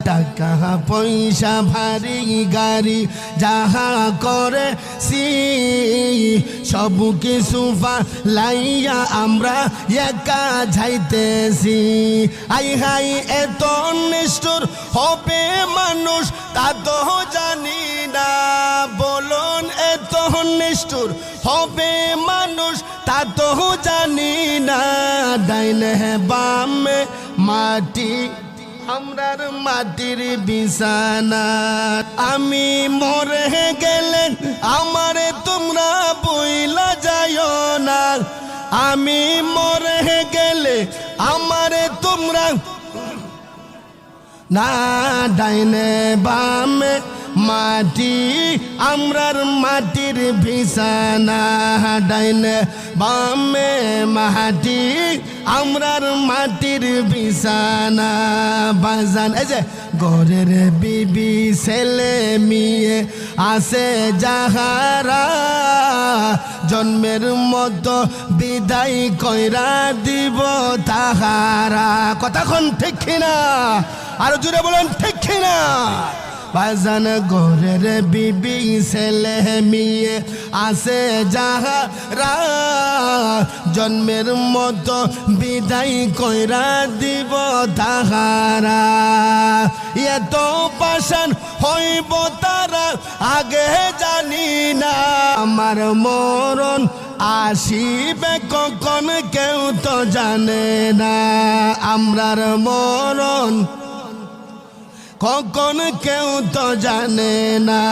টাকা পয়সা ভারী গাড়ি যাহা করে সব কিছু লাইয়া আমরা একা যাইতেছি। আই হাই এত নিষ্ঠুর হবে মানুষ তা তো জানি না, বলুন এত নিষ্ঠুর হবে মানুষ তা তো জানি না। ডাইনে বামে মাটি আমরার মাটির বিছানা, আমি মরে গেলে আমারে তোমরা বইলা যাইও না, আমি মরে গেলে আমারে তোমরা না। ডাইনে বামে মাটি আমরার মাটির বিছানা, ডাইনে বামে মাটি আমরার মাটির বিছানা। বাজান এই যে ঘরের বিবি ছেলে মেয়ে আছে যাহারা, জন্মের মতো বিদায় কইরা দিব তাহারা। কথাক্ষণ ঠিক না? আর জুড়ে বলেন ঠিক না? বাজান ঘরের বিবি ছেলে মেয়ে আছে যাহারা, জন্মের মতো বিদায় কইরা দিব তাহারা। এত পাষাণ হইব তারা আগে জানি না, আমার মরণ আসিবে কখন কেউ তো জানে না, আমরার মরণ কখন কেউ তো জানে না।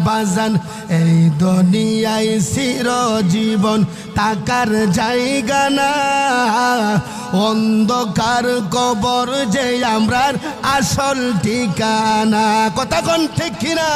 বাজান এই দুনিয়ায় চিরজীবন থাকার জায়গা না, অন্ধকার কবর যে আমরার আসল ঠিকানা। কথা কোন ঠিক কিনা?